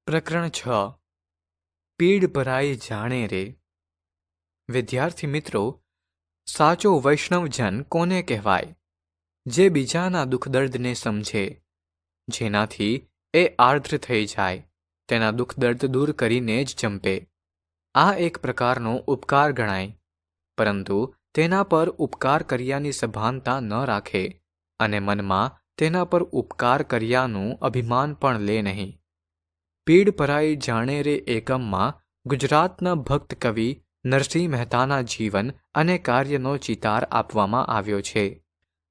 પ્રકરણ 6 પીડ ભરાઈ જાણે રે. વિદ્યાર્થી મિત્રો, સાચો વૈષ્ણવજન કોને કહેવાય? જે બીજાના દુઃખ દર્દને સમજે, જેનાથી એ આર્દ્ર થઈ જાય, તેના દુઃખ દર્દ દૂર કરીને જ જંપે. આ એક પ્રકારનો ઉપકાર ગણાય, પરંતુ તેના પર ઉપકાર કર્યાની સભાનતા ન રાખે અને મનમાં તેના પર ઉપકાર કર્યાનું અભિમાન પણ લે નહીં. પીડ ભરાઈ જાણે રે એકમમાં ગુજરાતના ભક્ત કવિ નરસિંહ મહેતાના જીવન અને કાર્યનો ચિતાર આપવામાં આવ્યો છે.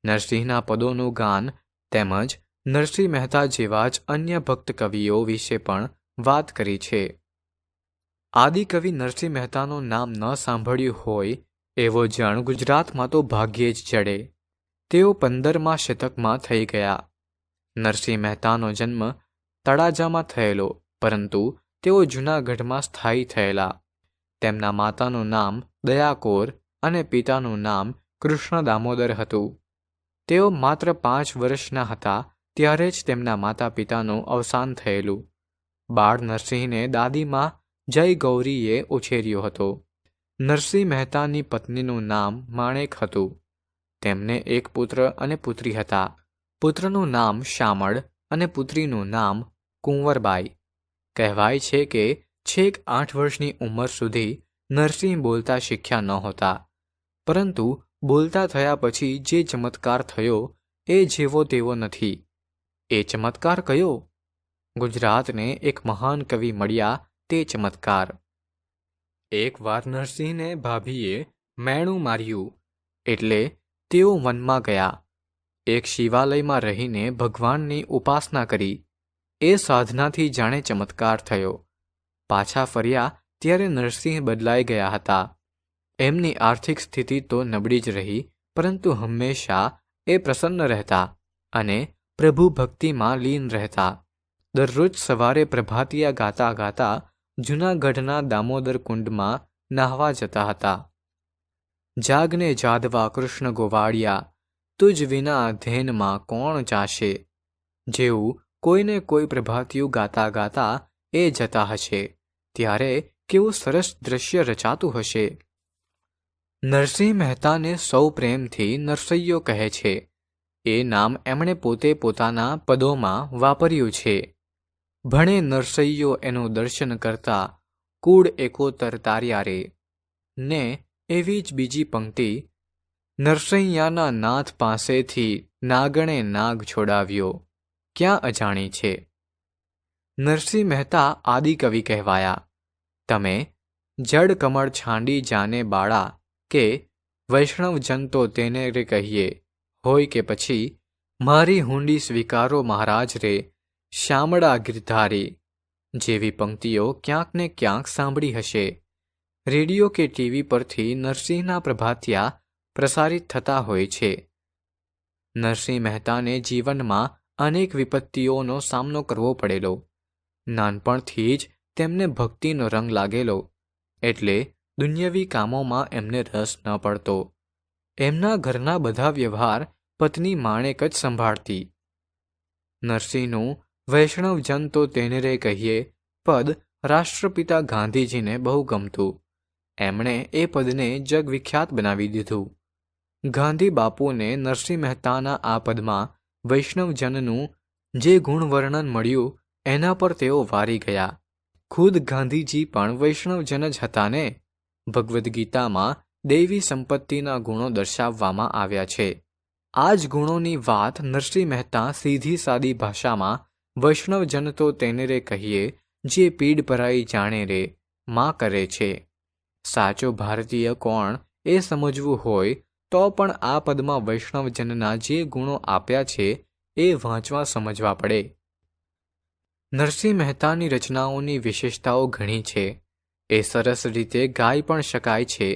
નરસિંહના પદોનું ગાન તેમજ નરસિંહ મહેતા જેવા જ અન્ય ભક્ત કવિઓ વિશે પણ વાત કરી છે. આદિકવિ નરસિંહ મહેતાનું નામ ન સાંભળ્યું હોય એવો જણ ગુજરાતમાં તો ભાગ્યે જ જડે. તેઓ 15મા શતકમાં થઈ ગયા. નરસિંહ મહેતાનો જન્મ તળાજામાં થયેલો, પરંતુ તેઓ જૂનાગઢમાં સ્થાયી થયેલા. તેમના માતાનું નામ દયાકોર અને પિતાનું નામ કૃષ્ણ દામોદર હતું. તેઓ માત્ર 5 વર્ષના હતા ત્યારે જ તેમના માતા પિતાનું અવસાન થયેલું. બાળ નરસિંહને દાદીમાં જય ગૌરીએ ઉછેર્યો હતો. નરસિંહ મહેતાની પત્નીનું નામ માણેક હતું. તેમને એક પુત્ર અને પુત્રી હતા. પુત્રનું નામ શામળ અને પુત્રીનું નામ કુંવરબાઈ. કહેવાય છે કે છેક 8 વર્ષની ઉંમર સુધી નરસિંહ બોલતા શીખ્યા નહોતા, પરંતુ બોલતા થયા પછી જે ચમત્કાર થયો એ જેવો તેવો નથી. એ ચમત્કાર કયો? ગુજરાતને એક મહાન કવિ મળ્યા તે ચમત્કાર. એકવાર નરસિંહને ભાભીએ મેણું માર્યું એટલે તેઓ વનમાં ગયા. એક શિવાલયમાં રહીને ભગવાનની ઉપાસના કરી. એ સાધનાથી જાણે ચમત્કાર થયો. પાછા ફર્યા ત્યારે નરસિંહ બદલાઈ ગયા હતા. એમની આર્થિક સ્થિતિ તો નબળી જ રહી, પરંતુ હંમેશા એ પ્રસન્ન રહેતા અને પ્રભુ ભક્તિમાં લીન રહેતા. દરરોજ સવારે પ્રભાતિયા ગાતા ગાતા જૂનાગઢના દામોદર કુંડમાં નાહવા જતા હતા. જાગને જાદવા કૃષ્ણ ગોવાળિયા, તુજ વિના ધેનમાં કોણ જાશે. જેવું કોઈને કોઈ પ્રભાતિયું ગાતા ગાતા એ જતા હશે, ત્યારે કેવું સરસ દ્રશ્ય રચાતું હશે. નરસિંહ મહેતાને સૌ પ્રેમથી નરસૈયો કહે છે. એ નામ એમણે પોતે પોતાના પદોમાં વાપર્યું છે. ભણે નરસૈયો એનું દર્શન કરતા, કૂળ એકોતર તાર્યા રે. ને એવી જ બીજી પંક્તિ, નરસૈયાના નાથ પાસેથી નાગણે નાગ છોડાવ્યો, ક્યાં અજાણી છે. નરસિંહ મહેતા આદિકવિ કહેવાયા. તમે જડ કમળ છાંડી જાને બાળા કે વૈષ્ણવજન તો તેને રે કહીએ, હોય કે પછી મારી હુંડી સ્વીકારો મહારાજ રે, શ્યામળા ગિરધારી જેવી પંક્તિઓ ક્યાંક ને ક્યાંક સાંભળી હશે. રેડિયો કે ટીવી પરથી નરસિંહના પ્રભાતિયા પ્રસારિત થતા હોય છે. નરસિંહ મહેતાને જીવનમાં અનેક વિપત્તિઓનો સામનો કરવો પડેલો. નાનપણથી જ તેમને ભક્તિનો રંગ લાગેલો, એટલે દુન્યવી કામોમાં એમને રસ ન પડતો. એમના ઘરના બધા વ્યવહાર પત્ની માણેક જ સંભાળતી. નરસિંહનું વૈષ્ણવજન તો તેને રે કહીએ પદ રાષ્ટ્રપિતા ગાંધીજીને બહુ ગમતું. એમણે એ પદને જગવિખ્યાત બનાવી દીધું. ગાંધી બાપુને નરસિંહ મહેતાના આ પદમાં વૈષ્ણવજનનું જે ગુણવર્ણન મળ્યું એના પર તેઓ વારી ગયા. ખુદ ગાંધીજી પણ વૈષ્ણવજન જ હતા ને. ભગવદ્ ગીતામાં દૈવી સંપત્તિના ગુણો દર્શાવવામાં આવ્યા છે. આ જ ગુણોની વાત નરસિંહ મહેતા સીધી સાદી ભાષામાં વૈષ્ણવજન તો તેને રે કહીએ જે પીડ ભરાઈ જાણે રે માં કરે છે. સાચો ભારતીય કોણ એ સમજવું હોય તો પણ આ પદમાં વૈષ્ણવજનના જે ગુણો આપ્યા છે એ વાંચવા સમજવા પડે. નરસિંહ મહેતાની રચનાઓની વિશેષતાઓ ઘણી છે. એ સરસ રીતે ગાઈ પણ શકાય છે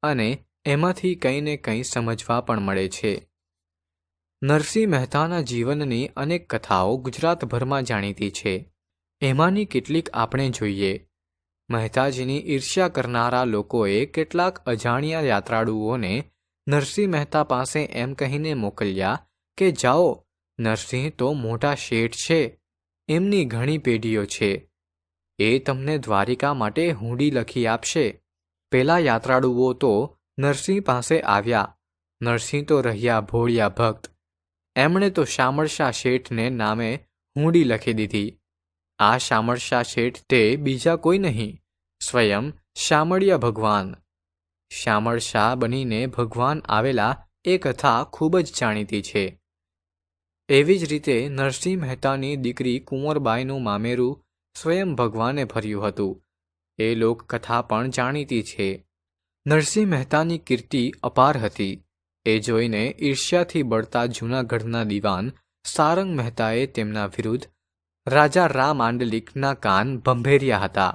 અને એમાંથી કંઈ ને કંઈ સમજવા પણ મળે છે. નરસિંહ મહેતાના જીવનની અનેક કથાઓ ગુજરાતભરમાં જાણીતી છે. એમાંની કેટલીક આપણે જોઈએ. મહેતાજીની ઈર્ષ્યા કરનારા લોકોએ કેટલાક અજાણ્યા યાત્રાળુઓને નરસિંહ મહેતા પાસે એમ કહીને મોકલ્યા કે જાઓ, નરસિંહ તો મોટા શેઠ છે, એમની ઘણી પેઢીઓ છે, એ તમને દ્વારિકા માટે હુંડી લખી આપશે. પેલા યાત્રાળુઓ તો નરસિંહ પાસે આવ્યા. નરસિંહ તો રહ્યા ભોળિયા ભક્ત. એમણે તો શામળશા શેઠને નામે હુંડી લખી દીધી. આ શામળશા શેઠ તે બીજા કોઈ નહીં, સ્વયં શામળિયા ભગવાન. શામળશા બનીને ભગવાન આવેલા એ કથા ખૂબ જ જાણીતી છે. એવી જ રીતે નરસિંહ મહેતાની દીકરી કુંવરબાઈનું મામેરું સ્વયં ભગવાને ભર્યું હતું. એ લોકકથા પણ જાણીતી છે. નરસિંહ મહેતાની કીર્તિ અપાર હતી. એ જોઈને ઈર્ષ્યાથી બળતા જૂનાગઢના દિવાન સારંગ મહેતાએ તેમના વિરુદ્ધ રાજા રામાંડલિકના કાન ભંભેર્યા હતા.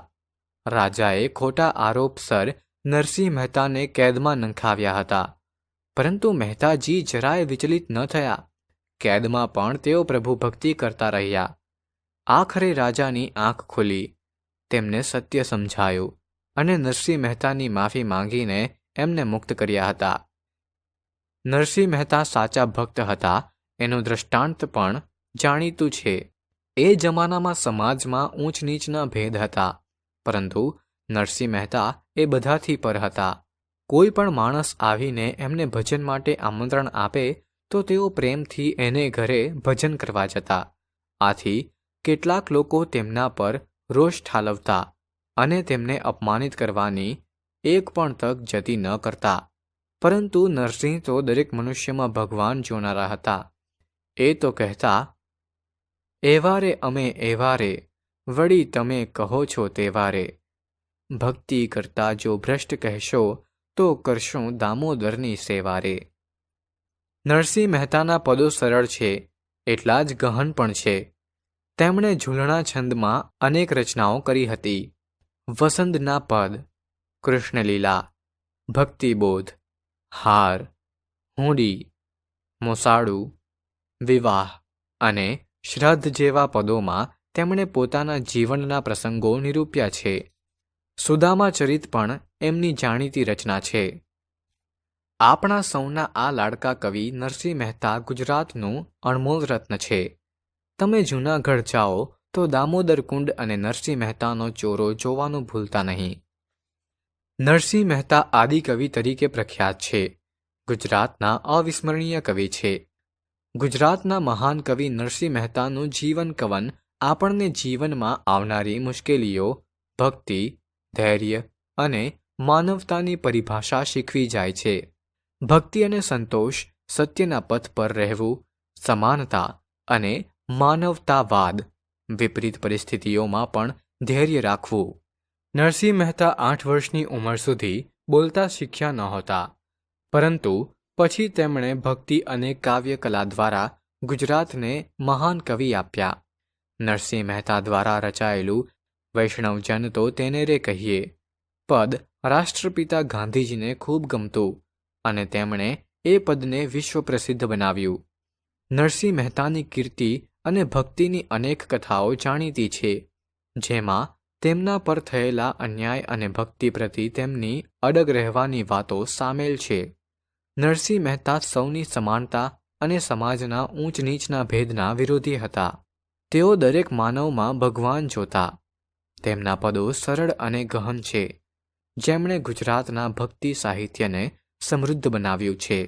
રાજાએ ખોટા આરોપસર નરસિંહ મહેતાને કેદમાં નંખાવ્યા હતા. પરંતુ મહેતાજી જરાય વિચલિત ન થયા. કેદમાં પણ તેઓ પ્રભુ ભક્તિ કરતા રહ્યા. આખરે રાજાની આંખ ખુલી. તેમને સત્ય સમજાયું અને નરસિંહ મહેતાની માફી માંગીને એમને મુક્ત કર્યા હતા. નરસિંહ મહેતા સાચા ભક્ત હતા એનું દ્રષ્ટાંત પણ જાણીતું છે. એ જમાનામાં સમાજમાં ઊંચ નીચના ભેદ હતા, પરંતુ નરસિંહ મહેતા એ બધાથી પર હતા. કોઈ પણ માણસ આવીને એમને ભજન માટે આમંત્રણ આપે તો તેઓ પ્રેમથી એને ઘરે ભજન કરવા જતા. આથી કેટલાક લોકો તેમના પર રોષ ઠાલવતા અને તેમને અપમાનિત કરવાની એક પણ તક જતી ન કરતા. પરંતુ નરસિંહ તો દરેક મનુષ્યમાં ભગવાન જોનારા હતા. એ તો કહેતા, એવા રે અમે એવા રે, વળી તમે કહો છો તેવા રે. ભક્તિ કરતા જો ભ્રષ્ટ કહેશો તો કરશું દામોદરની સેવા રે. નરસિંહ મહેતાના પદો સરળ છે એટલા જ ગહન પણ છે. તેમણે ઝૂલણા છંદમાં અનેક રચનાઓ કરી હતી. વસંતના પદ, કૃષ્ણલીલા, ભક્તિબોધ, હાર, હુંડી, મોસાળું, વિવાહ અને શ્રાદ્ધ જેવા પદોમાં તેમણે પોતાના જીવનના પ્રસંગો નિરૂપ્યા છે. સુદામા ચરિત પણ એમની જાણીતી રચના છે. આપણા સૌના આ લાડકા કવિ નરસિંહ મહેતા ગુજરાતનું અણમોલ રત્ન છે. તમે જૂનાગઢ જાઓ તો દામોદર કુંડ અને નરસિંહ મહેતાનો ચોરો જોવાનું ભૂલતા નહીં. નરસિંહ મહેતા આદિકવિ તરીકે પ્રખ્યાત છે. ગુજરાતના અવિસ્મરણીય કવિ છે. ગુજરાતના મહાન કવિ નરસિંહ મહેતાનું જીવન કવન આપણને જીવનમાં આવનારી મુશ્કેલીઓ, ભક્તિ, ધૈર્ય અને માનવતાની પરિભાષા શીખવી જાય છે. ભક્તિ અને સંતોષ, સત્યના પથ પર રહેવું, સમાનતા અને માનવતાવાદ, વિપરીત પરિસ્થિતિઓમાં પણ ધૈર્ય રાખવું. નરસિંહ મહેતા 8 વર્ષની ઉંમર સુધી બોલતા શીખ્યા નહોતા, પરંતુ પછી તેમણે ભક્તિ અને કાવ્ય કલા દ્વારા ગુજરાતને મહાન કવિ આપ્યા. નરસિંહ મહેતા દ્વારા રચાયેલું વૈષ્ણવજન તો તેને રે કહીએ પદ રાષ્ટ્રપિતા ગાંધીજીને ખૂબ ગમતું અને તેમણે એ પદને વિશ્વ પ્રસિદ્ધ બનાવ્યું. નરસિંહ મહેતાની કીર્તિ અને ભક્તિની અનેક કથાઓ જાણીતી છે, જેમાં તેમના પર થયેલા અન્યાય અને ભક્તિ પ્રતિ તેમની અડગ રહેવાની વાતો સામેલ છે. નરસિંહ મહેતા સૌની સમાનતા અને સમાજના ઊંચ નીચના ભેદના વિરોધી હતા. તેઓ દરેક માનવમાં ભગવાન જોતા. તેમના પદો સરળ અને ગહન છે, જેમણે ગુજરાતના ભક્તિ સાહિત્યને સમૃદ્ધ બનાવ્યું છે.